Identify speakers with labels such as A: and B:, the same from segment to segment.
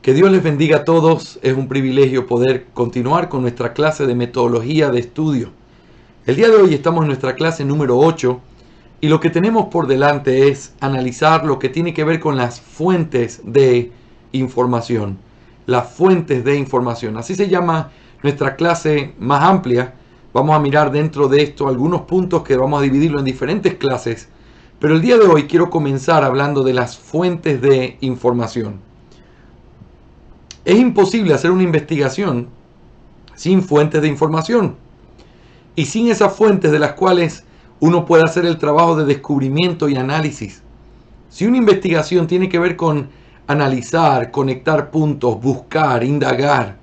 A: Que Dios les bendiga a todos. Es un privilegio poder continuar con nuestra clase de metodología de estudio. El día de hoy estamos en nuestra clase número 8 y lo que tenemos por delante es analizar lo que tiene que ver con las fuentes de información. Las fuentes de información. Así se llama nuestra clase más amplia. Vamos a mirar dentro de esto algunos puntos que vamos a dividirlo en diferentes clases. Pero el día de hoy quiero comenzar hablando de las fuentes de información. Es imposible hacer una investigación sin fuentes de información y sin esas fuentes de las cuales uno puede hacer el trabajo de descubrimiento y análisis. Si una investigación tiene que ver con analizar, conectar puntos, buscar, indagar,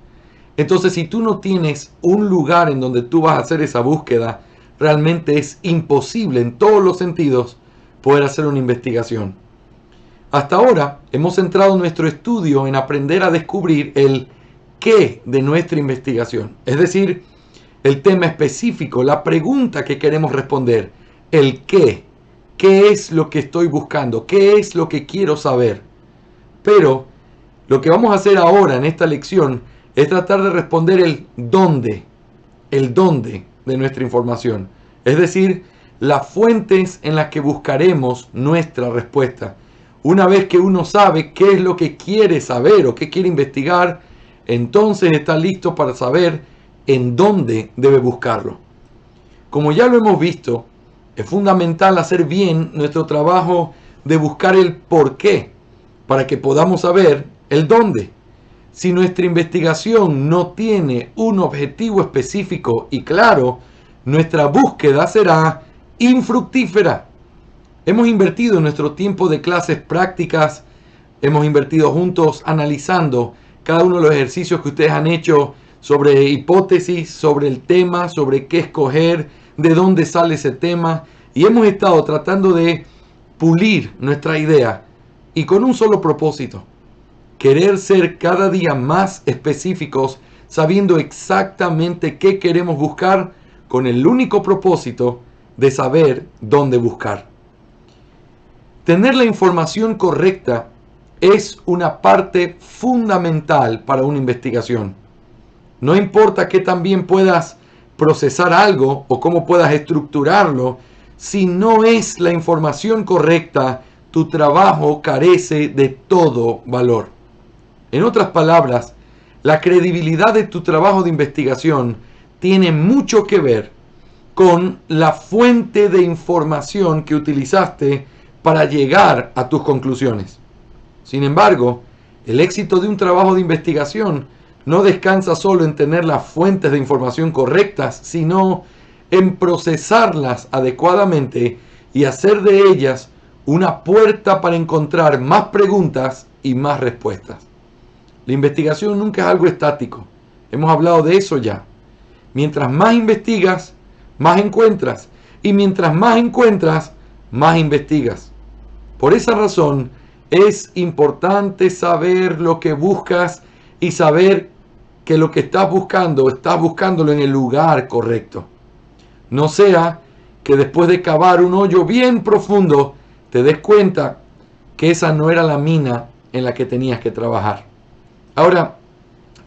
A: entonces si tú no tienes un lugar en donde tú vas a hacer esa búsqueda, realmente es imposible en todos los sentidos poder hacer una investigación. Hasta ahora hemos centrado nuestro estudio en aprender a descubrir el qué de nuestra investigación, es decir, el tema específico, la pregunta que queremos responder, el qué es lo que estoy buscando, qué es lo que quiero saber. Pero lo que vamos a hacer ahora en esta lección es tratar de responder el dónde de nuestra información, es decir, las fuentes en las que buscaremos nuestra respuesta. Una vez que uno sabe qué es lo que quiere saber o qué quiere investigar, entonces está listo para saber en dónde debe buscarlo. Como ya lo hemos visto, es fundamental hacer bien nuestro trabajo de buscar el por qué, para que podamos saber el dónde. Si nuestra investigación no tiene un objetivo específico y claro, nuestra búsqueda será infructífera. Hemos invertido nuestro tiempo de clases prácticas, hemos invertido juntos analizando cada uno de los ejercicios que ustedes han hecho sobre hipótesis, sobre el tema, sobre qué escoger, de dónde sale ese tema, y hemos estado tratando de pulir nuestra idea y con un solo propósito: querer ser cada día más específicos, sabiendo exactamente qué queremos buscar, con el único propósito de saber dónde buscar. Tener la información correcta es una parte fundamental para una investigación. No importa qué tan bien puedas procesar algo o cómo puedas estructurarlo, si no es la información correcta, tu trabajo carece de todo valor. En otras palabras, la credibilidad de tu trabajo de investigación tiene mucho que ver con la fuente de información que utilizaste para llegar a tus conclusiones. Sin embargo, el éxito de un trabajo de investigación no descansa solo en tener las fuentes de información correctas, sino en procesarlas adecuadamente y hacer de ellas una puerta para encontrar más preguntas y más respuestas. La investigación nunca es algo estático. Hemos hablado de eso ya. Mientras más investigas, más encuentras. Y mientras más encuentras, más investigas. Por esa razón, es importante saber lo que buscas y saber que lo que estás buscándolo en el lugar correcto. No sea que después de cavar un hoyo bien profundo, te des cuenta que esa no era la mina en la que tenías que trabajar. Ahora,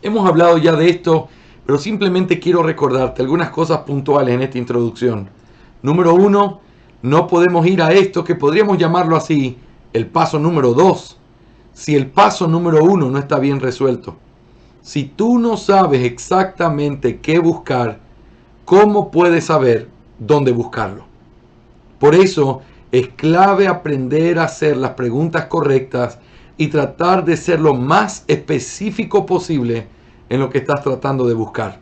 A: hemos hablado ya de esto, pero simplemente quiero recordarte algunas cosas puntuales en esta introducción. Número 1, no podemos ir a esto que podríamos llamarlo así, el paso número 2, si el paso número 1 no está bien resuelto. Si tú no sabes exactamente qué buscar, ¿cómo puedes saber dónde buscarlo? Por eso es clave aprender a hacer las preguntas correctas y tratar de ser lo más específico posible en lo que estás tratando de buscar.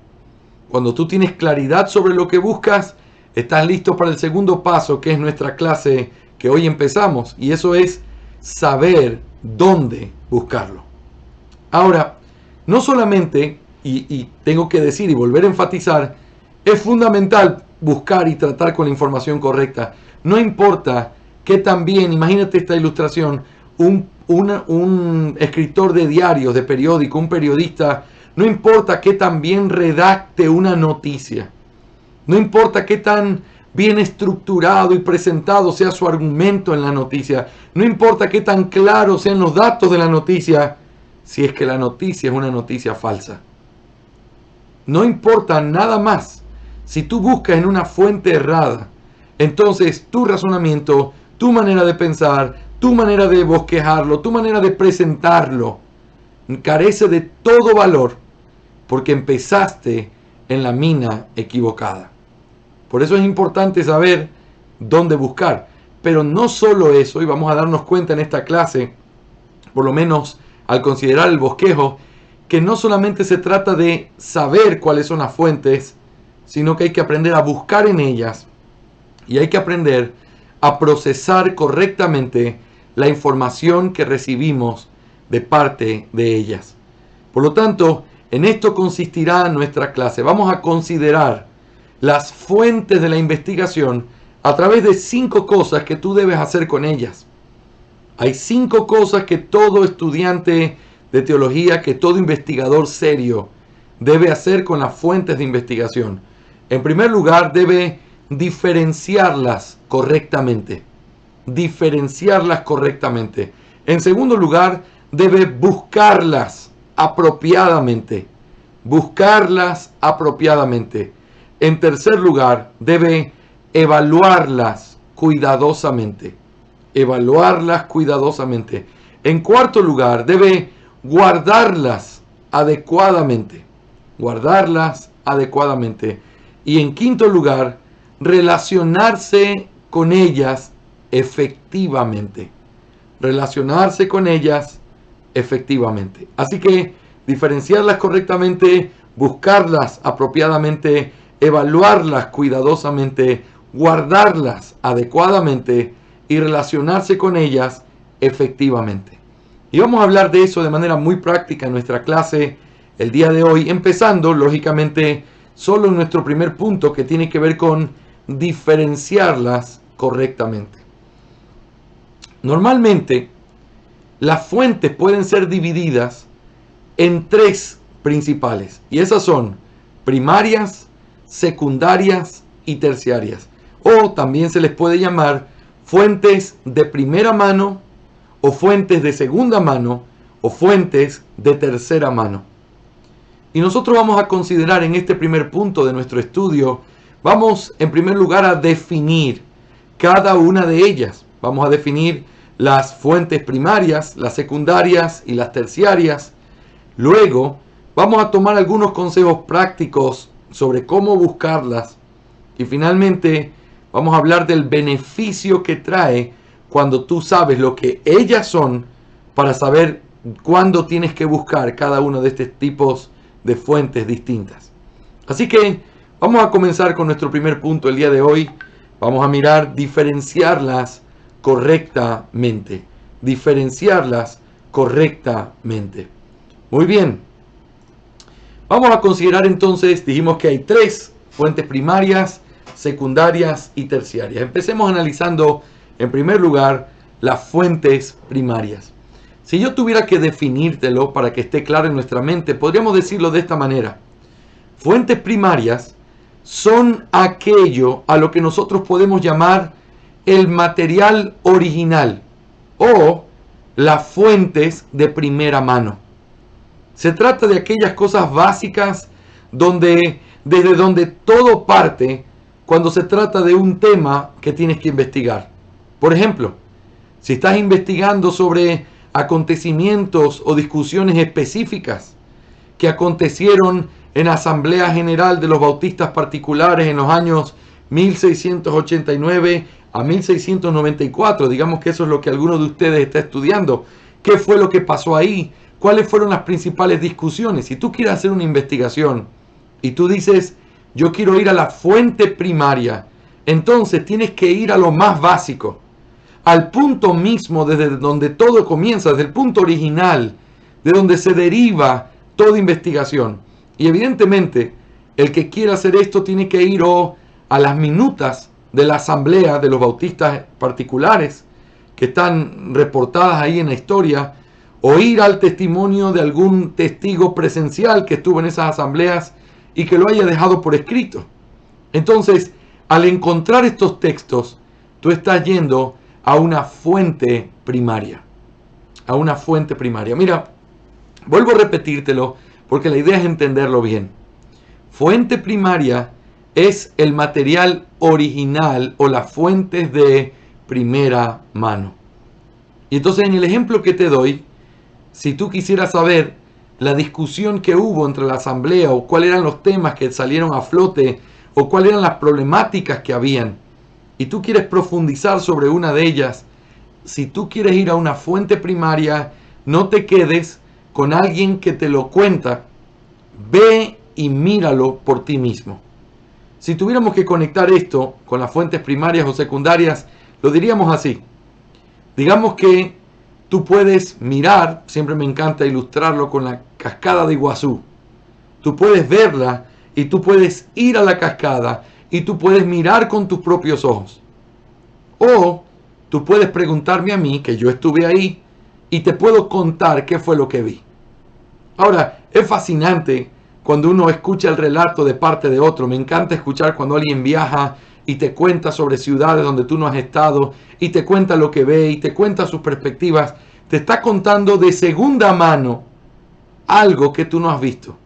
A: Cuando tú tienes claridad sobre lo que buscas, estás listo para el segundo paso, que es nuestra clase que hoy empezamos, y eso es saber dónde buscarlo. Ahora, no solamente, y tengo que decir y volver a enfatizar, es fundamental buscar y tratar con la información correcta. No importa qué tan bien, imagínate esta ilustración, un escritor de diarios, de periódico, un periodista, no importa qué tan bien redacte una noticia, no importa qué tan bien estructurado y presentado sea su argumento en la noticia, no importa qué tan claros sean los datos de la noticia, si es que la noticia es una noticia falsa. No importa nada más. Si tú buscas en una fuente errada, entonces tu razonamiento, tu manera de pensar, tu manera de bosquejarlo, tu manera de presentarlo, carece de todo valor porque empezaste en la mina equivocada. Por eso es importante saber dónde buscar. Pero no solo eso, y vamos a darnos cuenta en esta clase, por lo menos al considerar el bosquejo, que no solamente se trata de saber cuáles son las fuentes, sino que hay que aprender a buscar en ellas y hay que aprender a procesar correctamente la información que recibimos de parte de ellas. Por lo tanto, en esto consistirá nuestra clase. Vamos a considerar las fuentes de la investigación a través de 5 cosas que tú debes hacer con ellas. Hay 5 cosas que todo estudiante de teología, que todo investigador serio debe hacer con las fuentes de investigación. En primer lugar, debe diferenciarlas correctamente. Diferenciarlas correctamente. En segundo lugar, debe buscarlas apropiadamente. Buscarlas apropiadamente. En tercer lugar, debe evaluarlas cuidadosamente. Evaluarlas cuidadosamente. En cuarto lugar, debe guardarlas adecuadamente. Guardarlas adecuadamente. Y en quinto lugar, relacionarse con ellas efectivamente. Relacionarse con ellas efectivamente. Así que diferenciarlas correctamente, buscarlas apropiadamente, evaluarlas cuidadosamente, guardarlas adecuadamente y relacionarse con ellas efectivamente. Y vamos a hablar de eso de manera muy práctica en nuestra clase el día de hoy, empezando lógicamente solo en nuestro primer punto, que tiene que ver con diferenciarlas correctamente. Normalmente las fuentes pueden ser divididas en 3 principales, y esas son primarias, secundarias y terciarias, o también se les puede llamar fuentes de primera mano, o fuentes de segunda mano, o fuentes de tercera mano. Y nosotros vamos a considerar en este primer punto de nuestro estudio, vamos en primer lugar a definir cada una de ellas. Vamos a definir las fuentes primarias, las secundarias y las terciarias. Luego vamos a tomar algunos consejos prácticos sobre cómo buscarlas. Y finalmente vamos a hablar del beneficio que trae cuando tú sabes lo que ellas son, para saber cuándo tienes que buscar cada uno de estos tipos de fuentes distintas. Así que vamos a comenzar con nuestro primer punto el día de hoy. Vamos a mirar diferenciarlas correctamente. Diferenciarlas correctamente. Muy bien. Vamos a considerar entonces, dijimos que hay 3 fuentes primarias, secundarias y terciarias. Empecemos analizando en primer lugar las fuentes primarias. Si yo tuviera que definírtelo para que esté claro en nuestra mente, podríamos decirlo de esta manera. Fuentes primarias son aquello a lo que nosotros podemos llamar el material original o las fuentes de primera mano. Se trata de aquellas cosas básicas desde donde todo parte cuando se trata de un tema que tienes que investigar. Por ejemplo, si estás investigando sobre acontecimientos o discusiones específicas que acontecieron en la Asamblea General de los Bautistas Particulares en los años 1689 a 1694, digamos que eso es lo que alguno de ustedes está estudiando. ¿Qué fue lo que pasó ahí? ¿Cuáles fueron las principales discusiones? Si tú quieres hacer una investigación y tú dices, yo quiero ir a la fuente primaria, entonces tienes que ir a lo más básico, al punto mismo desde donde todo comienza, desde el punto original, de donde se deriva toda investigación. Y evidentemente, el que quiera hacer esto tiene que ir a las minutas de la asamblea de los bautistas particulares, que están reportadas ahí en la historia, o ir al testimonio de algún testigo presencial que estuvo en esas asambleas y que lo haya dejado por escrito. Entonces, al encontrar estos textos, tú estás yendo a una fuente primaria. A una fuente primaria. Mira, Vuelvo a repetírtelo porque la idea es entenderlo bien. Fuente primaria es el material original o las fuentes de primera mano. Y entonces en el ejemplo que te doy, si tú quisieras saber la discusión que hubo entre la asamblea o cuáles eran los temas que salieron a flote o cuáles eran las problemáticas que habían, y tú quieres profundizar sobre una de ellas, si tú quieres ir a una fuente primaria, no te quedes con alguien que te lo cuenta, ve y míralo por ti mismo. Si tuviéramos que conectar esto con las fuentes primarias o secundarias, lo diríamos así. Digamos que tú puedes mirar, siempre me encanta ilustrarlo con la cascada de Iguazú. Tú puedes verla y tú puedes ir a la cascada y tú puedes mirar con tus propios ojos. O tú puedes preguntarme a mí, que yo estuve ahí, y te puedo contar qué fue lo que vi. Ahora, es fascinante cuando uno escucha el relato de parte de otro. Me encanta escuchar cuando alguien viaja y te cuenta sobre ciudades donde tú no has estado, y te cuenta lo que ve, y te cuenta sus perspectivas. Te está contando de segunda mano algo que tú no has visto.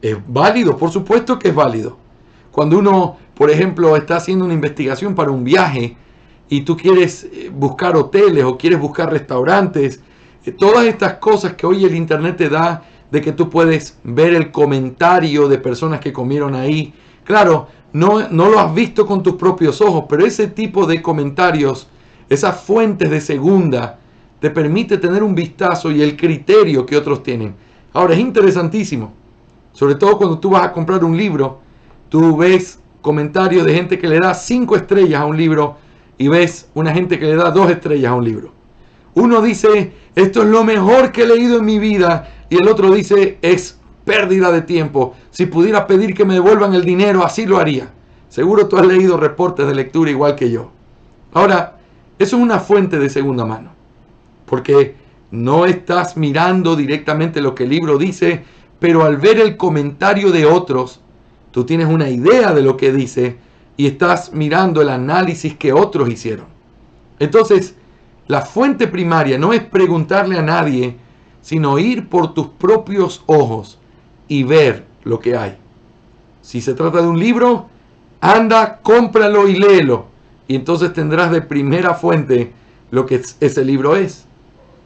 A: ¿Es válido? Por supuesto que es válido. Cuando uno, por ejemplo, está haciendo una investigación para un viaje, y tú quieres buscar hoteles o quieres buscar restaurantes, todas estas cosas que hoy el internet te da, de que tú puedes ver el comentario de personas que comieron ahí. Claro, no lo has visto con tus propios ojos, pero ese tipo de comentarios, esas fuentes de segunda, te permite tener un vistazo y el criterio que otros tienen. Ahora, es interesantísimo, sobre todo cuando tú vas a comprar un libro, tú ves comentarios de gente que le da 5 estrellas a un libro y ves una gente que le da 2 estrellas a un libro. Uno dice, esto es lo mejor que he leído en mi vida, y el otro dice, es pérdida de tiempo. Si pudiera pedir que me devuelvan el dinero, así lo haría. Seguro tú has leído reportes de lectura igual que yo. Ahora, eso es una fuente de segunda mano, porque no estás mirando directamente lo que el libro dice, pero al ver el comentario de otros, tú tienes una idea de lo que dice y estás mirando el análisis que otros hicieron. Entonces, la fuente primaria no es preguntarle a nadie, sino ir por tus propios ojos y ver lo que hay. Si se trata de un libro, anda, cómpralo y léelo. Y entonces tendrás de primera fuente lo que ese libro es.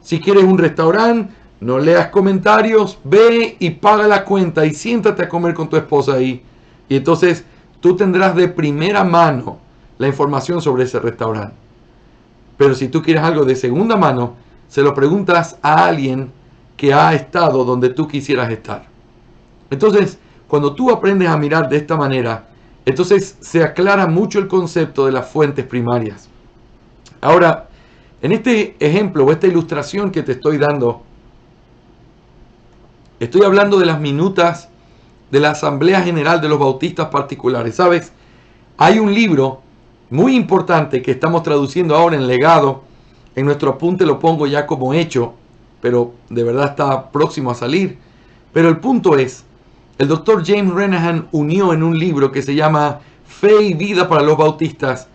A: Si quieres un restaurante, no leas comentarios, ve y paga la cuenta y siéntate a comer con tu esposa ahí. Y entonces tú tendrás de primera mano la información sobre ese restaurante. Pero si tú quieres algo de segunda mano, se lo preguntas a alguien que ha estado donde tú quisieras estar. Entonces, cuando tú aprendes a mirar de esta manera, entonces se aclara mucho el concepto de las fuentes primarias. Ahora, en este ejemplo o esta ilustración que te estoy dando, estoy hablando de las minutas de la Asamblea General de los Bautistas Particulares. ¿Sabes? Hay un libro muy importante que estamos traduciendo ahora en Legado. En nuestro apunte lo pongo ya como hecho, pero de verdad está próximo a salir. Pero el punto es, el Dr. James Renahan unió en un libro que se llama Fe y Vida para los Bautistas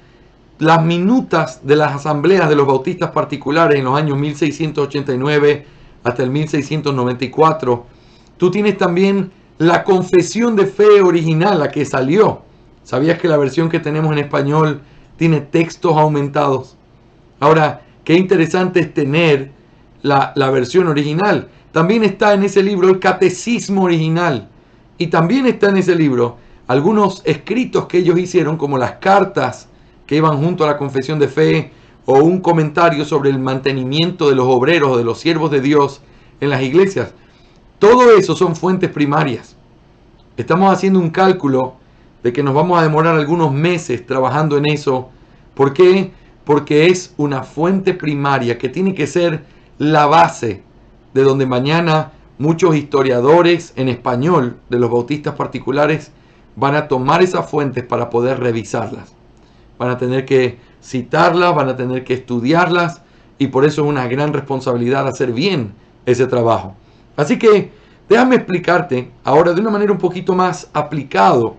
A: las minutas de las asambleas de los bautistas particulares en los años 1689 hasta el 1694. Tú tienes también la confesión de fe original, la que salió. ¿Sabías que la versión que tenemos en español tiene textos aumentados? Ahora, qué interesante es tener la versión original. También está en ese libro el catecismo original. Y también está en ese libro algunos escritos que ellos hicieron, como las cartas que iban junto a la confesión de fe, o un comentario sobre el mantenimiento de los obreros o de los siervos de Dios en las iglesias. Todo eso son fuentes primarias. Estamos haciendo un cálculo de que nos vamos a demorar algunos meses trabajando en eso. ¿Por qué? Porque es una fuente primaria que tiene que ser la base de donde mañana muchos historiadores en español de los bautistas particulares van a tomar esas fuentes para poder revisarlas. Van a tener que citarlas, van a tener que estudiarlas, y por eso es una gran responsabilidad hacer bien ese trabajo. Así que déjame explicarte ahora de una manera un poquito más aplicado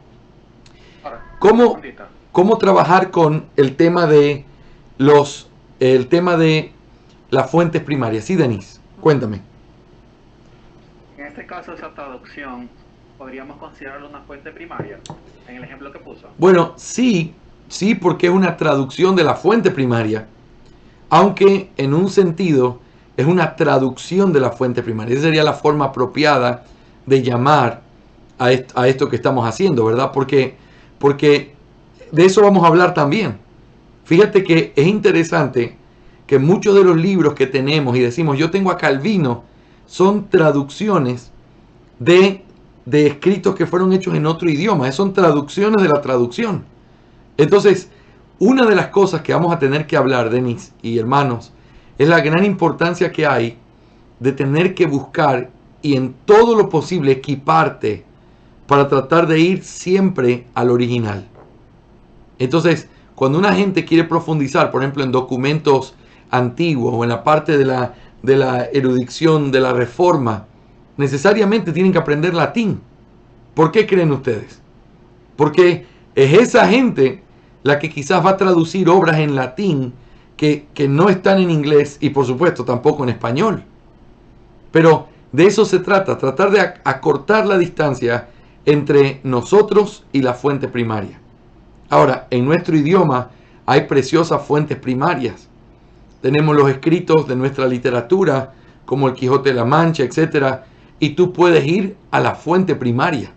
A: cómo trabajar con el tema de las fuentes primarias. Sí, Denise, cuéntame.
B: este caso esa traducción podríamos considerarlo una fuente primaria, en el ejemplo que puso.
A: Bueno, sí, sí, porque es una traducción de la fuente primaria, aunque en un sentido es una traducción de la fuente primaria. Esa sería la forma apropiada de llamar a esto que estamos haciendo, ¿verdad? Porque de eso vamos a hablar también. Fíjate que es interesante que muchos de los libros que tenemos y decimos, yo tengo a Calvino, son traducciones de escritos que fueron hechos en otro idioma. Son traducciones de la traducción. Entonces, una de las cosas que vamos a tener que hablar, Denis y hermanos, es la gran importancia que hay de tener que buscar y en todo lo posible equiparte para tratar de ir siempre al original. Entonces, cuando una gente quiere profundizar, por ejemplo, en documentos antiguos o en la parte de la erudición de la reforma, necesariamente tienen que aprender latín. ¿Por qué creen ustedes? Porque es esa gente la que quizás va a traducir obras en latín que no están en inglés y por supuesto tampoco en español. Pero de eso se trata, tratar de acortar la distancia entre nosotros y la fuente primaria. Ahora, en nuestro idioma hay preciosas fuentes primarias. Tenemos los escritos de nuestra literatura, como el Quijote de la Mancha, etc. Y tú puedes ir a la fuente primaria.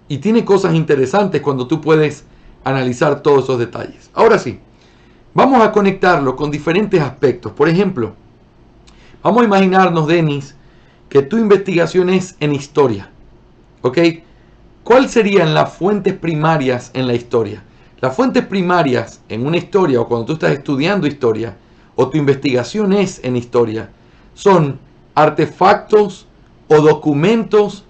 A: Y tiene cosas interesantes cuando tú puedes analizar todos esos detalles. Ahora sí, vamos a conectarlo con diferentes aspectos. Por ejemplo, vamos a imaginarnos, Denis, que tu investigación es en historia. ¿Ok? ¿Cuáles serían las fuentes primarias en la historia? Las fuentes primarias en una historia o cuando tú estás estudiando historia o tu investigación es en historia son artefactos o documentos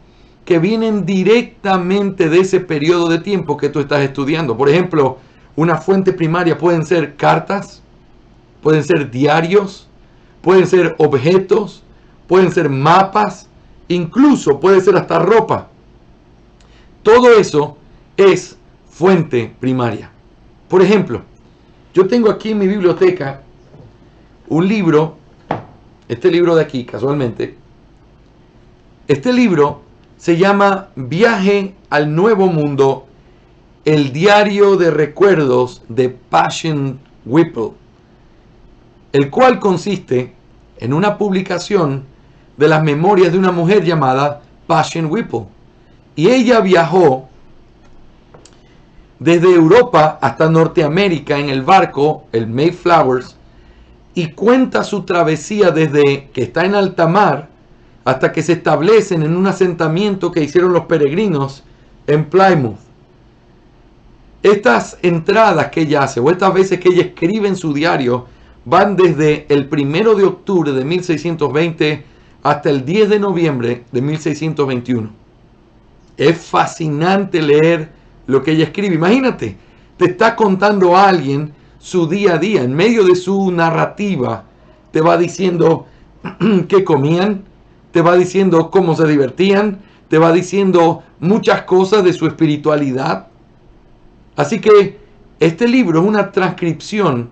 A: que vienen directamente de ese periodo de tiempo que tú estás estudiando. Por ejemplo, una fuente primaria pueden ser cartas, pueden ser diarios, pueden ser objetos, pueden ser mapas, incluso puede ser hasta ropa. Todo eso es fuente primaria. Por ejemplo, yo tengo aquí en mi biblioteca un libro, este libro de aquí, casualmente. Este libro se llama Viaje al Nuevo Mundo, el diario de recuerdos de Passion Whipple, el cual consiste en una publicación de las memorias de una mujer llamada Passion Whipple. Y ella viajó desde Europa hasta Norteamérica en el barco, el Mayflowers, y cuenta su travesía desde que está en alta mar hasta que se establecen en un asentamiento que hicieron los peregrinos en Plymouth. Estas entradas que ella hace, o estas veces que ella escribe en su diario, van desde el 1 de octubre de 1620 hasta el 10 de noviembre de 1621. Es fascinante leer lo que ella escribe. Imagínate, te está contando a alguien su día a día. En medio de su narrativa, te va diciendo qué comían, te va diciendo cómo se divertían, te va diciendo muchas cosas de su espiritualidad. Así que este libro es una transcripción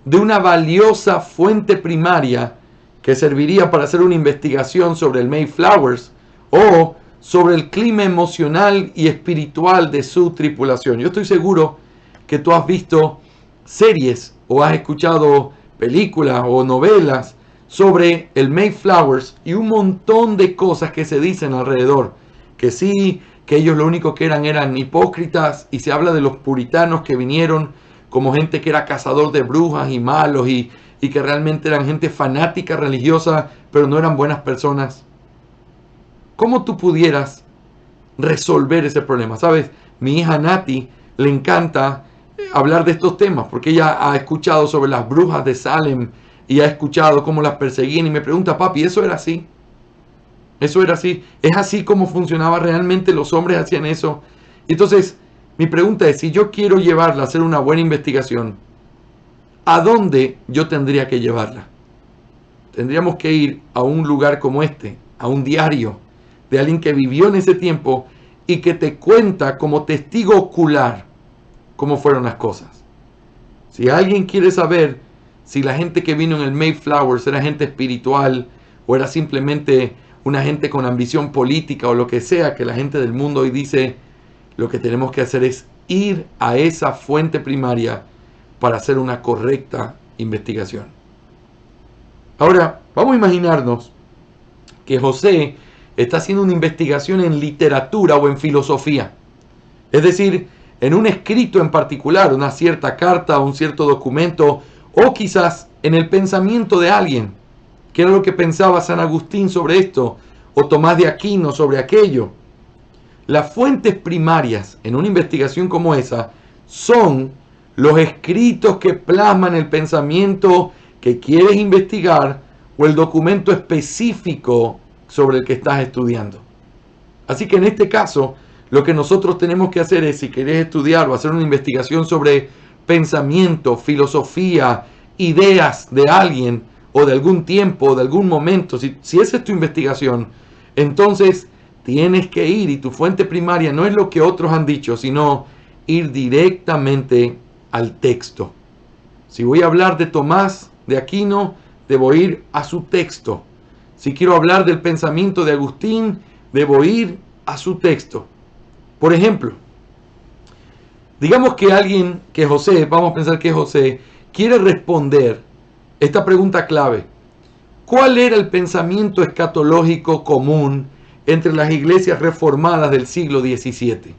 A: de una valiosa fuente primaria que serviría para hacer una investigación sobre el Mayflowers o sobre el clima emocional y espiritual de su tripulación. Yo estoy seguro que tú has visto series o has escuchado películas o novelas sobre el Mayflowers y un montón de cosas que se dicen alrededor. Que sí, que ellos lo único que eran hipócritas, y se habla de los puritanos que vinieron como gente que era cazador de brujas y malos y que realmente eran gente fanática religiosa, pero no eran buenas personas. ¿Cómo tú pudieras resolver ese problema? ¿Sabes? Mi hija Nati le encanta hablar de estos temas porque ella ha escuchado sobre las brujas de Salem y ha escuchado cómo las perseguían y me pregunta, papi, ¿eso era así? ¿Eso era así? ¿Es así como funcionaba realmente? ¿Los hombres hacían eso? Entonces, mi pregunta es, si yo quiero llevarla a hacer una buena investigación, ¿a dónde yo tendría que llevarla? Tendríamos que ir a un lugar como este, a un diario de alguien que vivió en ese tiempo y que te cuenta como testigo ocular cómo fueron las cosas. Si alguien quiere saber si la gente que vino en el Mayflowers era gente espiritual o era simplemente una gente con ambición política o lo que sea, que la gente del mundo hoy dice, lo que tenemos que hacer es ir a esa fuente primaria para hacer una correcta investigación. Ahora, vamos a imaginarnos que José está haciendo una investigación en literatura o en filosofía. Es decir, en un escrito en particular, una cierta carta, un cierto documento, o quizás en el pensamiento de alguien, que era lo que pensaba San Agustín sobre esto, o Tomás de Aquino sobre aquello. Las fuentes primarias en una investigación como esa son los escritos que plasman el pensamiento que quieres investigar o el documento específico sobre el que estás estudiando. Así que en este caso, lo que nosotros tenemos que hacer es, si querés estudiar o hacer una investigación sobre pensamiento, filosofía, ideas de alguien o de algún tiempo o de algún momento, si esa es tu investigación, entonces tienes que ir, y tu fuente primaria no es lo que otros han dicho, sino ir directamente al texto. Si voy a hablar de Tomás de Aquino, debo ir a su texto. Si quiero hablar del pensamiento de Agustín, debo ir a su texto. Por ejemplo, digamos que alguien, que José, vamos a pensar que José, quiere responder esta pregunta clave. ¿Cuál era el pensamiento escatológico común entre las iglesias reformadas del siglo XVII?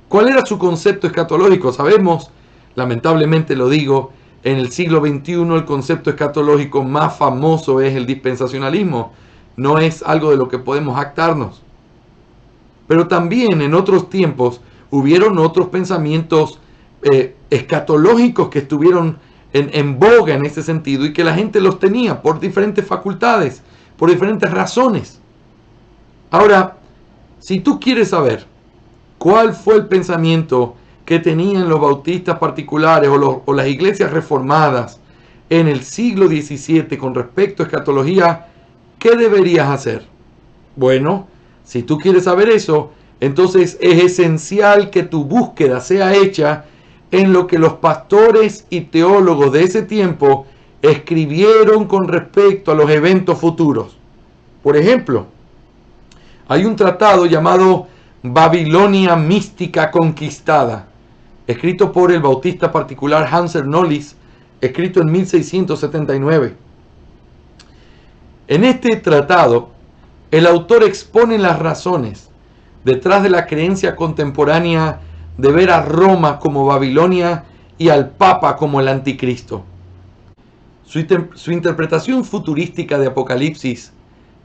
A: ¿Cuál era su concepto escatológico? Sabemos, lamentablemente lo digo, en el siglo XXI el concepto escatológico más famoso es el dispensacionalismo. No es algo de lo que podemos jactarnos. Pero también en otros tiempos hubieron otros pensamientos escatológicos que estuvieron en boga en ese sentido y que la gente los tenía por diferentes facultades, por diferentes razones. Ahora, si tú quieres saber cuál fue el pensamiento que tenían los bautistas particulares o las iglesias reformadas en el siglo XVII con respecto a escatología, ¿qué deberías hacer? Bueno, si tú quieres saber eso, entonces es esencial que tu búsqueda sea hecha en lo que los pastores y teólogos de ese tiempo escribieron con respecto a los eventos futuros. Por ejemplo, hay un tratado llamado Babilonia Mística Conquistada, escrito por el bautista particular Hanser Knollys, escrito en 1679. En este tratado, el autor expone las razones detrás de la creencia contemporánea de ver a Roma como Babilonia y al Papa como el Anticristo. Su interpretación futurística de Apocalipsis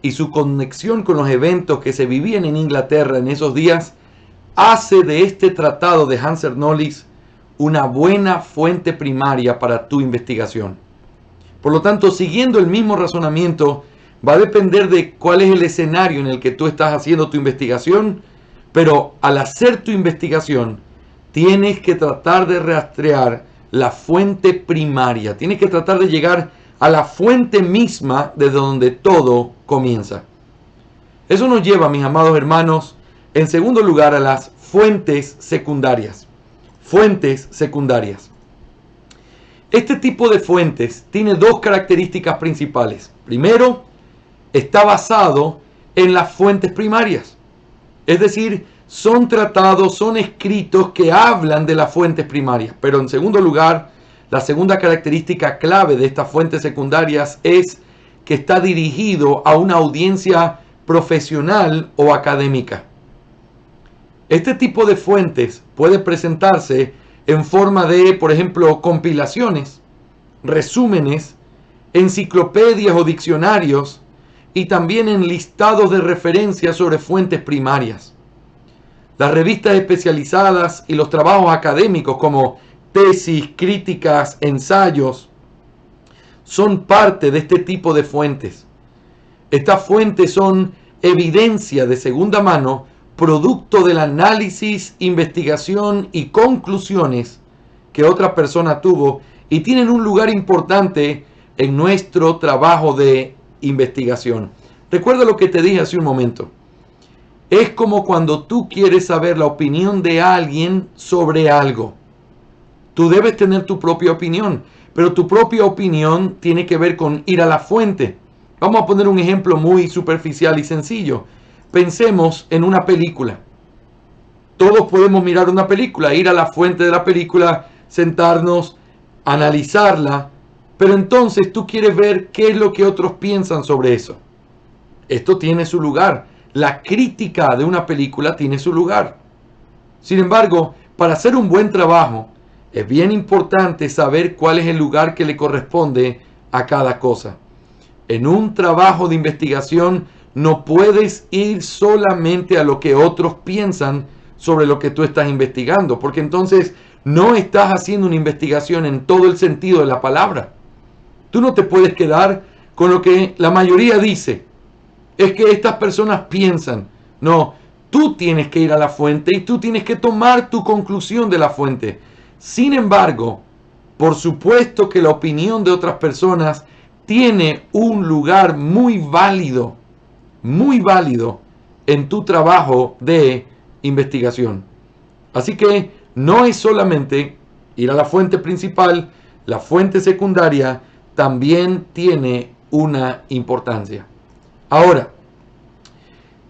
A: y su conexión con los eventos que se vivían en Inglaterra en esos días hace de este tratado de Hanser Knollys una buena fuente primaria para tu investigación. Por lo tanto, siguiendo el mismo razonamiento, va a depender de cuál es el escenario en el que tú estás haciendo tu investigación, pero al hacer tu investigación tienes que tratar de rastrear la fuente primaria, tienes que tratar de llegar a la fuente misma desde donde todo comienza. Eso nos lleva, mis amados hermanos, en segundo lugar a las fuentes secundarias. Fuentes secundarias. Este tipo de fuentes tiene dos características principales. Primero, está basado en las fuentes primarias. Es decir, son tratados, son escritos que hablan de las fuentes primarias. Pero en segundo lugar, la segunda característica clave de estas fuentes secundarias es que está dirigido a una audiencia profesional o académica. Este tipo de fuentes puede presentarse en forma de, por ejemplo, compilaciones, resúmenes, enciclopedias o diccionarios, y también en listados de referencias sobre fuentes primarias. Las revistas especializadas y los trabajos académicos como tesis, críticas, ensayos, son parte de este tipo de fuentes. Estas fuentes son evidencia de segunda mano, producto del análisis, investigación y conclusiones que otra persona tuvo y tienen un lugar importante en nuestro trabajo de investigación. Recuerda lo que te dije hace un momento. Es como cuando tú quieres saber la opinión de alguien sobre algo. Tú debes tener tu propia opinión, pero tu propia opinión tiene que ver con ir a la fuente. Vamos a poner un ejemplo muy superficial y sencillo. Pensemos en una película. Todos podemos mirar una película, ir a la fuente de la película, sentarnos, analizarla, pero entonces tú quieres ver qué es lo que otros piensan sobre eso. Esto tiene su lugar. La crítica de una película tiene su lugar. Sin embargo, para hacer un buen trabajo, es bien importante saber cuál es el lugar que le corresponde a cada cosa. En un trabajo de investigación no puedes ir solamente a lo que otros piensan sobre lo que tú estás investigando, porque entonces no estás haciendo una investigación en todo el sentido de la palabra. Tú no te puedes quedar con lo que la mayoría dice. Es que estas personas piensan. No, tú tienes que ir a la fuente y tú tienes que tomar tu conclusión de la fuente. Sin embargo, por supuesto que la opinión de otras personas tiene un lugar muy válido en tu trabajo de investigación. Así que no es solamente ir a la fuente principal, la fuente secundaria también tiene una importancia. Ahora,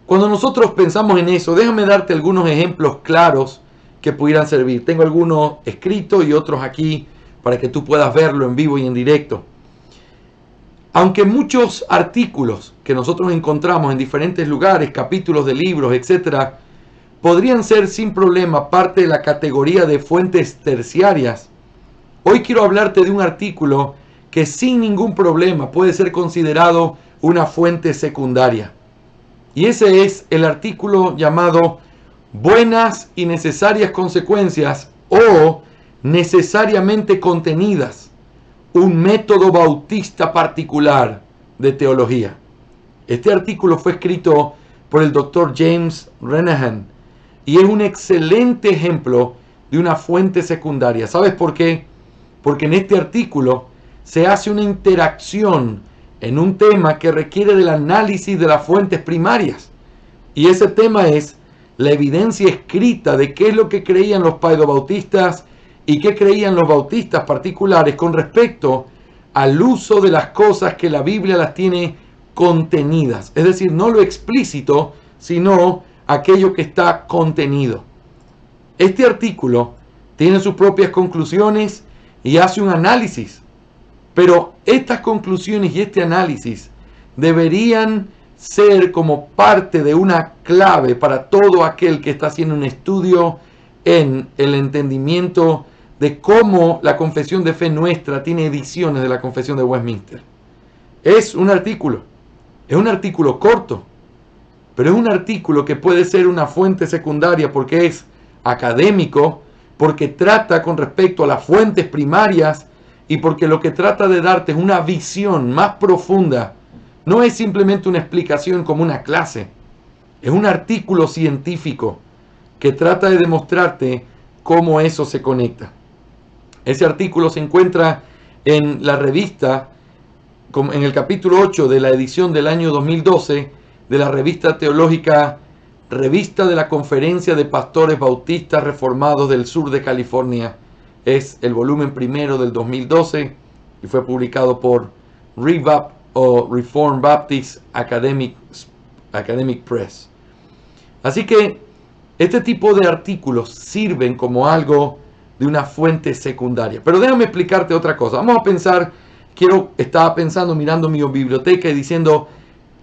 A: cuando nosotros pensamos en eso, déjame darte algunos ejemplos claros que pudieran servir. Tengo algunos escritos y otros aquí para que tú puedas verlo en vivo y en directo. Aunque muchos artículos que nosotros encontramos en diferentes lugares, capítulos de libros, etc., podrían ser sin problema parte de la categoría de fuentes terciarias, hoy quiero hablarte de un artículo que sin ningún problema puede ser considerado una fuente secundaria. Y ese es el artículo llamado Buenas y necesarias consecuencias o necesariamente contenidas, un método bautista particular de teología. Este artículo fue escrito por el Dr. James Renahan y es un excelente ejemplo de una fuente secundaria. ¿Sabes por qué? Porque en este artículo se hace una interacción en un tema que requiere del análisis de las fuentes primarias. Y ese tema es la evidencia escrita de qué es lo que creían los paedobautistas y qué creían los bautistas particulares con respecto al uso de las cosas que la Biblia las tiene contenidas. Es decir, no lo explícito, sino aquello que está contenido. Este artículo tiene sus propias conclusiones y hace un análisis. Pero estas conclusiones y este análisis deberían ser como parte de una clave para todo aquel que está haciendo un estudio en el entendimiento de cómo la confesión de fe nuestra tiene ediciones de la confesión de Westminster. Es un artículo corto, pero es un artículo que puede ser una fuente secundaria porque es académico, porque trata con respecto a las fuentes primarias y porque lo que trata de darte es una visión más profunda. No es simplemente una explicación como una clase, es un artículo científico que trata de demostrarte cómo eso se conecta. Ese artículo se encuentra en la revista, en el capítulo 8 de la edición del año 2012 de la revista teológica Revista de la Conferencia de Pastores Bautistas Reformados del Sur de California. Es el volumen primero del 2012 y fue publicado por Revap o Reformed Baptist Academic Press. Así que este tipo de artículos sirven como algo de una fuente secundaria. Pero déjame explicarte otra cosa. Vamos a pensar, estaba pensando mirando mi biblioteca y diciendo,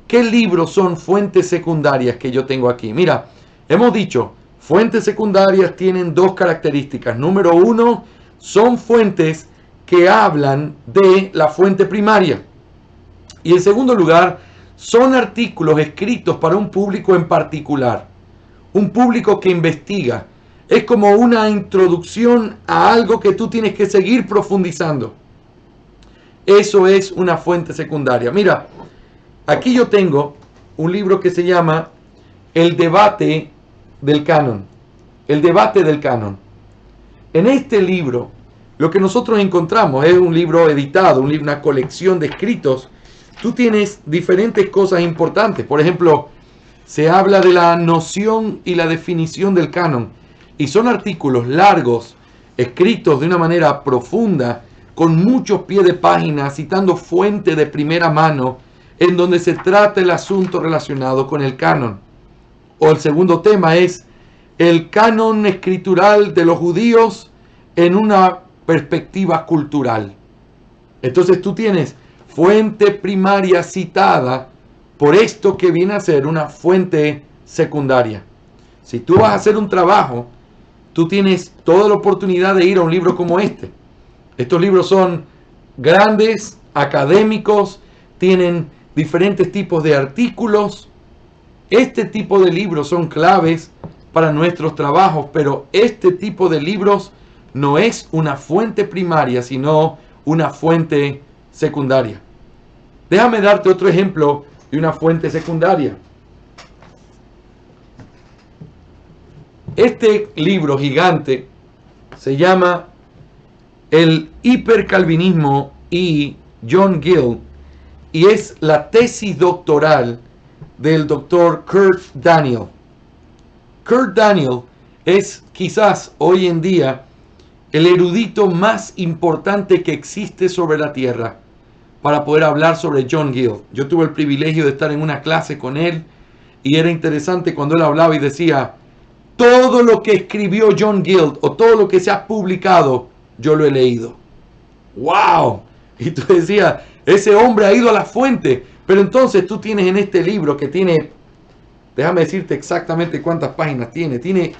A: ¿qué libros son fuentes secundarias que yo tengo aquí? Mira, hemos dicho, fuentes secundarias tienen dos características. Número uno, son fuentes que hablan de la fuente primaria. Y en segundo lugar, son artículos escritos para un público en particular. Un público que investiga. Es como una introducción a algo que tú tienes que seguir profundizando. Eso es una fuente secundaria. Mira, aquí yo tengo un libro que se llama El debate del canon. El debate del canon. En este libro, lo que nosotros encontramos es un libro editado, una colección de escritos. Tú tienes diferentes cosas importantes. Por ejemplo, se habla de la noción y la definición del canon. Y son artículos largos, escritos de una manera profunda, con muchos pies de página, citando fuentes de primera mano, en donde se trata el asunto relacionado con el canon. O el segundo tema es el canon escritural de los judíos en una perspectiva cultural. Entonces tú tienes fuente primaria citada por esto que viene a ser una fuente secundaria. Si tú vas a hacer un trabajo, tú tienes toda la oportunidad de ir a un libro como este. Estos libros son grandes, académicos, tienen diferentes tipos de artículos. Este tipo de libros son claves para nuestros trabajos, pero este tipo de libros no es una fuente primaria, sino una fuente secundaria. Déjame darte otro ejemplo de una fuente secundaria. Este libro gigante se llama El hipercalvinismo y John Gill, y es la tesis doctoral del doctor Kurt Daniel. Kurt Daniel es quizás hoy en día el erudito más importante que existe sobre la tierra para poder hablar sobre John Gill. Yo tuve el privilegio de estar en una clase con él y era interesante cuando él hablaba y decía: todo lo que escribió John Gill o todo lo que se ha publicado, yo lo he leído. ¡Wow! Y tú decías, ese hombre ha ido a la fuente. Pero entonces tú tienes en este libro que tiene, déjame decirte exactamente cuántas páginas tiene. Tiene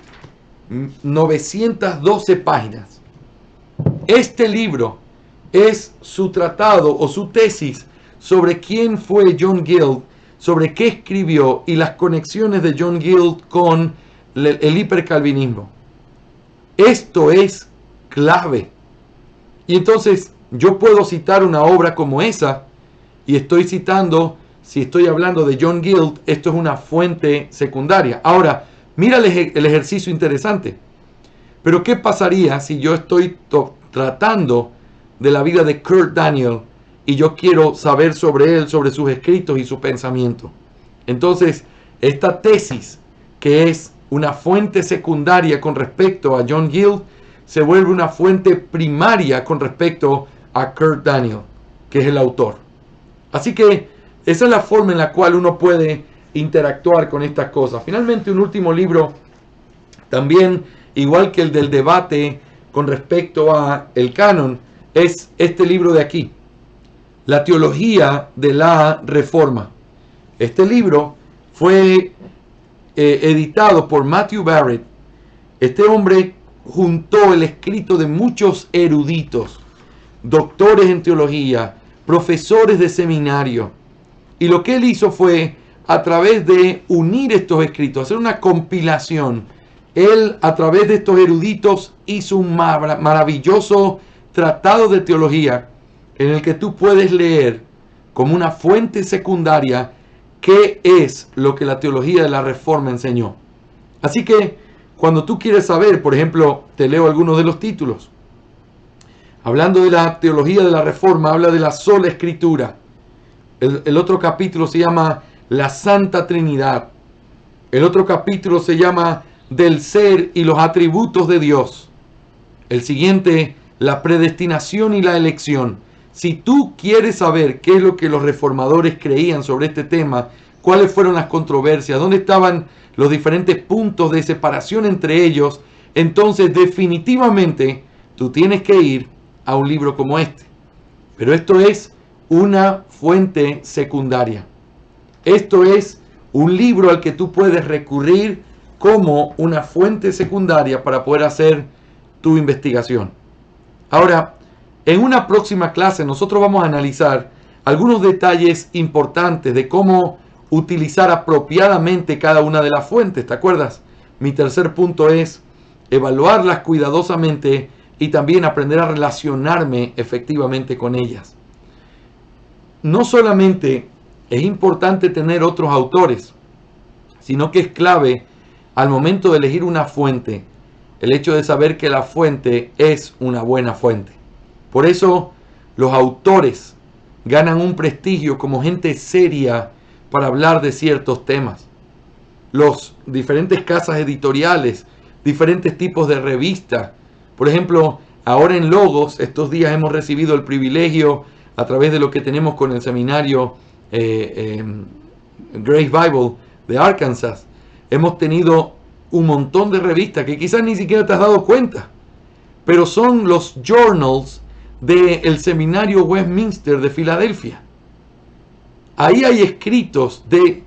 A: 912 páginas. Este libro es su tratado o su tesis sobre quién fue John Gill, sobre qué escribió y las conexiones de John Gill con el hipercalvinismo. Esto es clave. Y entonces yo puedo citar una obra como esa y estoy citando, si estoy hablando de John Gill, esto es una fuente secundaria. Ahora, mira el ejercicio interesante. Pero ¿qué pasaría si yo estoy tratando de la vida de Kurt Daniel y yo quiero saber sobre él, sobre sus escritos y su pensamiento? Entonces, esta tesis, que es una fuente secundaria con respecto a John Gill, se vuelve una fuente primaria con respecto a Kurt Daniel, que es el autor. Así que esa es la forma en la cual uno puede interactuar con estas cosas. Finalmente, un último libro, también igual que el del debate con respecto a el canon, es este libro de aquí, La teología de la Reforma. Este libro fue editado por Matthew Barrett. Este hombre juntó el escrito de muchos eruditos, doctores en teología, profesores de seminario, y lo que él hizo fue, a través de unir estos escritos, hacer una compilación. Él, a través de estos eruditos, hizo un maravilloso tratado de teología en el que tú puedes leer como una fuente secundaria qué es lo que la teología de la Reforma enseñó. Así que cuando tú quieres saber, por ejemplo, te leo algunos de los títulos. Hablando de la teología de la Reforma, habla de la sola Escritura. El otro capítulo se llama La Santa Trinidad. El otro capítulo se llama Del ser y los atributos de Dios. El siguiente, la predestinación y la elección. Si tú quieres saber qué es lo que los reformadores creían sobre este tema, cuáles fueron las controversias, dónde estaban los diferentes puntos de separación entre ellos, entonces definitivamente tú tienes que ir a un libro como este. Pero esto es una fuente secundaria. Esto es un libro al que tú puedes recurrir como una fuente secundaria para poder hacer tu investigación. Ahora, en una próxima clase nosotros vamos a analizar algunos detalles importantes de cómo utilizar apropiadamente cada una de las fuentes. ¿Te acuerdas? Mi tercer punto es evaluarlas cuidadosamente y también aprender a relacionarme efectivamente con ellas. No solamente es importante tener otros autores, sino que es clave al momento de elegir una fuente, el hecho de saber que la fuente es una buena fuente. Por eso los autores ganan un prestigio como gente seria para hablar de ciertos temas. Los diferentes casas editoriales, diferentes tipos de revistas. Por ejemplo, ahora en Logos, estos días hemos recibido el privilegio, a través de lo que tenemos con el seminario Grace Bible de Arkansas. Hemos tenido un montón de revistas que quizás ni siquiera te has dado cuenta, pero son los journals del Seminario Westminster de Filadelfia. Ahí hay escritos de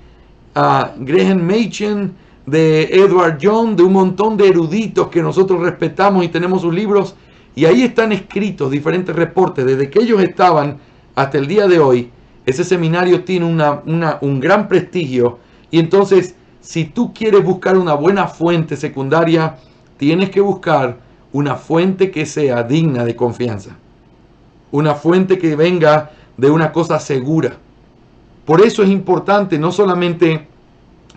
A: Graham Machen, de Edward Young, de un montón de eruditos que nosotros respetamos y tenemos sus libros, y ahí están escritos diferentes reportes desde que ellos estaban hasta el día de hoy. Ese seminario tiene un gran prestigio, y entonces si tú quieres buscar una buena fuente secundaria, tienes que buscar una fuente que sea digna de confianza, una fuente que venga de una cosa segura. Por eso es importante no solamente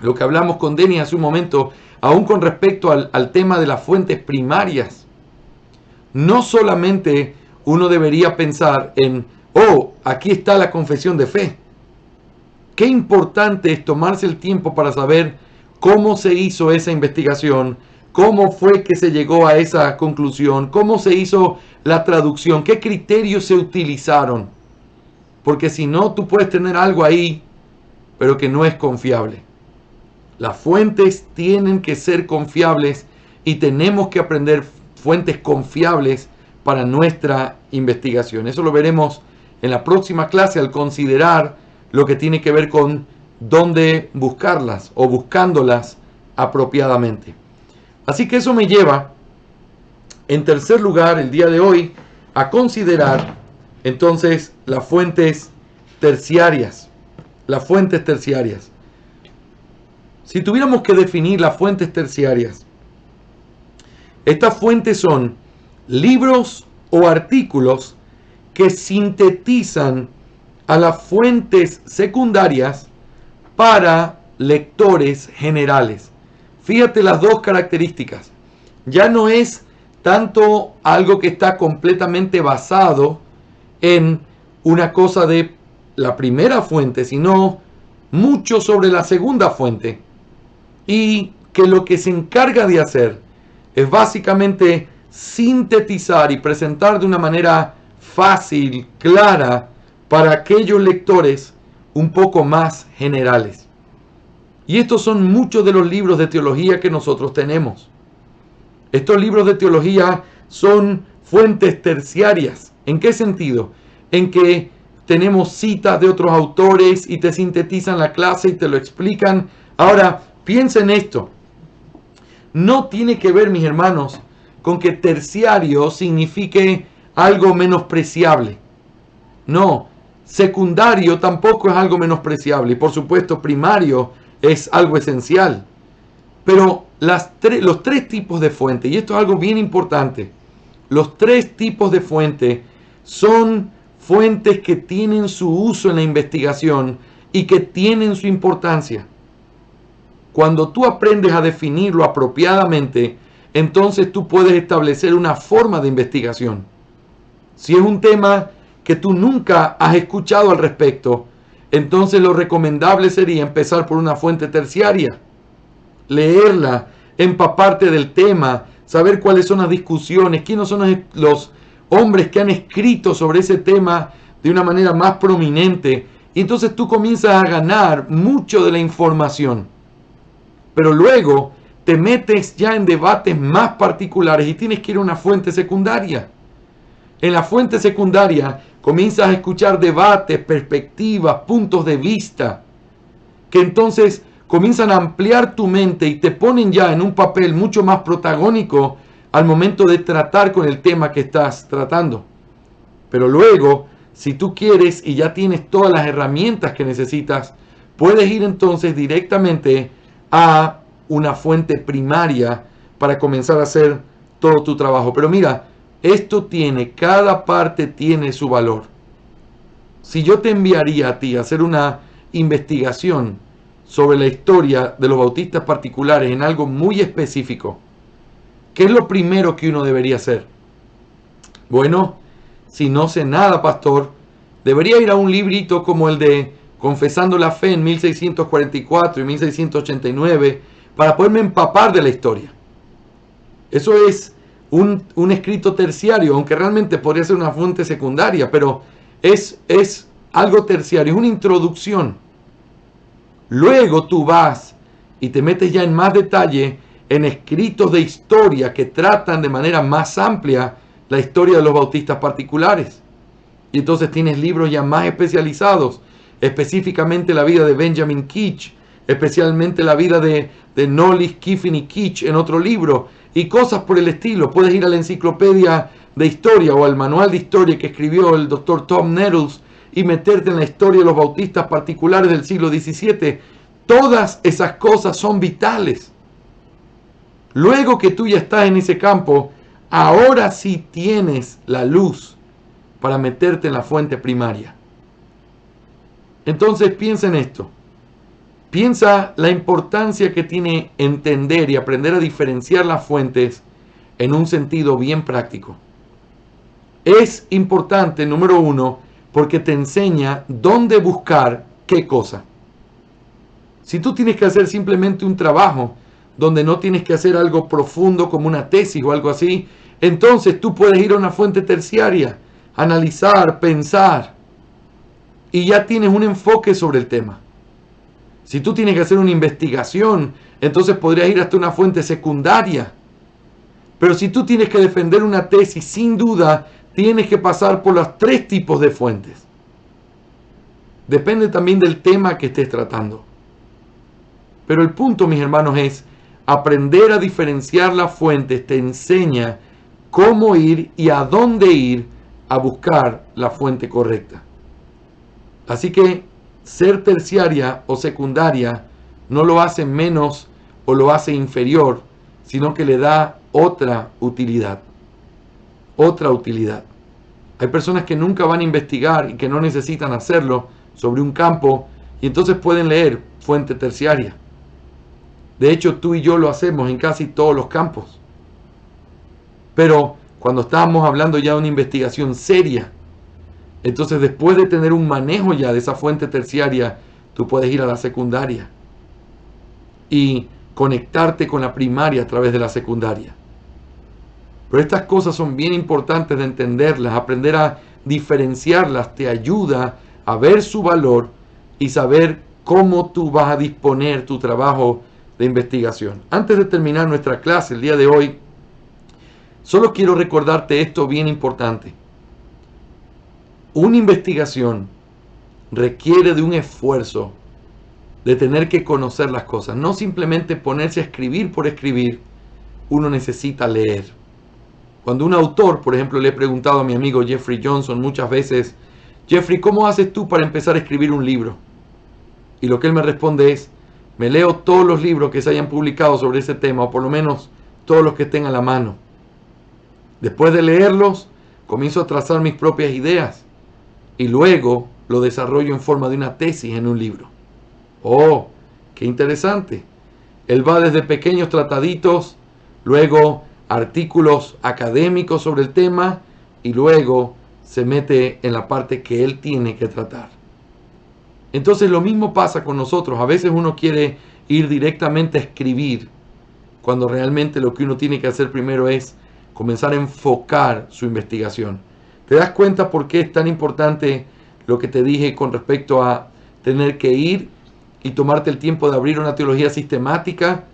A: lo que hablamos con Denny hace un momento, aún con respecto al tema de las fuentes primarias. No solamente uno debería pensar en, aquí está la confesión de fe. Qué importante es tomarse el tiempo para saber cómo se hizo esa investigación, cómo fue que se llegó a esa conclusión, cómo se hizo la traducción, qué criterios se utilizaron. Porque si no, tú puedes tener algo ahí, pero que no es confiable. Las fuentes tienen que ser confiables y tenemos que aprender fuentes confiables para nuestra investigación. Eso lo veremos en la próxima clase al considerar lo que tiene que ver con dónde buscarlas o buscándolas apropiadamente. Así que eso me lleva, en tercer lugar, el día de hoy, a considerar entonces las fuentes terciarias. Las fuentes terciarias. Si tuviéramos que definir las fuentes terciarias, estas fuentes son libros o artículos que sintetizan a las fuentes secundarias para lectores generales. Fíjate las dos características. Ya no es tanto algo que está completamente basado en una cosa de la primera fuente, sino mucho sobre la segunda fuente. Y que lo que se encarga de hacer es básicamente sintetizar y presentar de una manera fácil, clara, para aquellos lectores un poco más generales. Y estos son muchos de los libros de teología que nosotros tenemos. Estos libros de teología son fuentes terciarias. ¿En qué sentido? En que tenemos citas de otros autores y te sintetizan la clase y te lo explican. Ahora, piensa en esto. No tiene que ver, mis hermanos, con que terciario signifique algo menospreciable. No, secundario tampoco es algo menospreciable. Y por supuesto, primario es algo esencial. Pero los tres tipos de fuente, y esto es algo bien importante, los tres tipos de fuente son fuentes que tienen su uso en la investigación y que tienen su importancia. Cuando tú aprendes a definirlo apropiadamente, entonces tú puedes establecer una forma de investigación. Si es un tema que tú nunca has escuchado al respecto, entonces lo recomendable sería empezar por una fuente terciaria, leerla, empaparte del tema, saber cuáles son las discusiones, quiénes son los hombres que han escrito sobre ese tema de una manera más prominente. Y entonces tú comienzas a ganar mucho de la información. Pero luego te metes ya en debates más particulares y tienes que ir a una fuente secundaria. En la fuente secundaria comienzas a escuchar debates, perspectivas, puntos de vista, que entonces comienzan a ampliar tu mente y te ponen ya en un papel mucho más protagónico al momento de tratar con el tema que estás tratando. Pero luego, si tú quieres y ya tienes todas las herramientas que necesitas, puedes ir entonces directamente a una fuente primaria para comenzar a hacer todo tu trabajo. Pero mira, cada parte tiene su valor. Si yo te enviaría a ti a hacer una investigación sobre la historia de los bautistas particulares en algo muy específico, ¿qué es lo primero que uno debería hacer? Bueno, si no sé nada, pastor, debería ir a un librito como el de Confesando la Fe en 1644 y 1689 para poderme empapar de la historia. Eso es un escrito terciario, aunque realmente podría ser una fuente secundaria, pero es algo terciario, es una introducción. Luego tú vas y te metes ya en más detalle en escritos de historia que tratan de manera más amplia la historia de los bautistas particulares. Y entonces tienes libros ya más especializados, específicamente la vida de Benjamin Keach, especialmente la vida de Knollys, Kiffin y Keach en otro libro, y cosas por el estilo. Puedes ir a la enciclopedia de historia o al manual de historia que escribió el doctor Tom Nettles y meterte en la historia de los bautistas particulares del siglo XVII. Todas esas cosas son vitales. Luego que tú ya estás en ese campo, ahora sí tienes la luz para meterte en la fuente primaria. Entonces piensa en esto. Piensa la importancia que tiene entender y aprender a diferenciar las fuentes en un sentido bien práctico. Es importante, número uno, porque te enseña dónde buscar qué cosa. Si tú tienes que hacer simplemente un trabajo donde no tienes que hacer algo profundo como una tesis o algo así, entonces tú puedes ir a una fuente terciaria, analizar, pensar, y ya tienes un enfoque sobre el tema. Si tú tienes que hacer una investigación, entonces podrías ir hasta una fuente secundaria. Pero si tú tienes que defender una tesis, sin duda tienes que pasar por los 3 tipos de fuentes. Depende también del tema que estés tratando. Pero el punto, mis hermanos, es aprender a diferenciar las fuentes. Te enseña cómo ir y a dónde ir a buscar la fuente correcta. Así que ser terciaria o secundaria no lo hace menos o lo hace inferior, sino que le da otra utilidad. Otra utilidad. Hay personas que nunca van a investigar y que no necesitan hacerlo sobre un campo y entonces pueden leer fuente terciaria. De hecho, tú y yo lo hacemos en casi todos los campos. Pero cuando estamos hablando ya de una investigación seria, entonces después de tener un manejo ya de esa fuente terciaria, tú puedes ir a la secundaria y conectarte con la primaria a través de la secundaria. Pero estas cosas son bien importantes de entenderlas. Aprender a diferenciarlas te ayuda a ver su valor y saber cómo tú vas a disponer tu trabajo de investigación. Antes de terminar nuestra clase el día de hoy, solo quiero recordarte esto bien importante. Una investigación requiere de un esfuerzo de tener que conocer las cosas. No simplemente ponerse a escribir por escribir. Uno necesita leer. Cuando un autor, por ejemplo, le he preguntado a mi amigo Jeffrey Johnson muchas veces, Jeffrey, ¿cómo haces tú para empezar a escribir un libro? Y lo que él me responde es, me leo todos los libros que se hayan publicado sobre ese tema, o por lo menos todos los que estén a la mano. Después de leerlos, comienzo a trazar mis propias ideas y luego lo desarrollo en forma de una tesis en un libro. ¡Oh, qué interesante! Él va desde pequeños trataditos, luego artículos académicos sobre el tema y luego se mete en la parte que él tiene que tratar. Entonces lo mismo pasa con nosotros. A veces uno quiere ir directamente a escribir, cuando realmente lo que uno tiene que hacer primero es comenzar a enfocar su investigación. ¿Te das cuenta por qué es tan importante lo que te dije con respecto a tener que ir y tomarte el tiempo de abrir una teología sistemática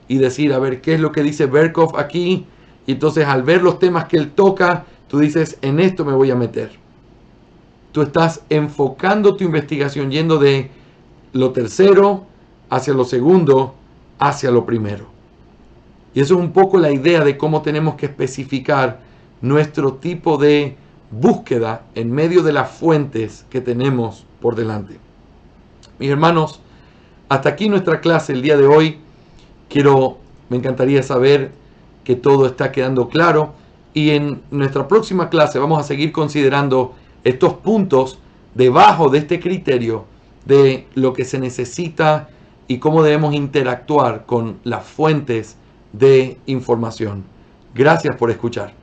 A: y decir, a ver, ¿qué es lo que dice Berkhof aquí? Y entonces al ver los temas que él toca, tú dices, en esto me voy a meter. Tú estás enfocando tu investigación yendo de lo tercero hacia lo segundo, hacia lo primero. Y eso es un poco la idea de cómo tenemos que especificar nuestro tipo de búsqueda en medio de las fuentes que tenemos por delante. Mis hermanos, hasta aquí nuestra clase el día de hoy. Me encantaría saber que todo está quedando claro. Y en nuestra próxima clase vamos a seguir considerando estos puntos debajo de este criterio de lo que se necesita y cómo debemos interactuar con las fuentes de información. Gracias por escuchar.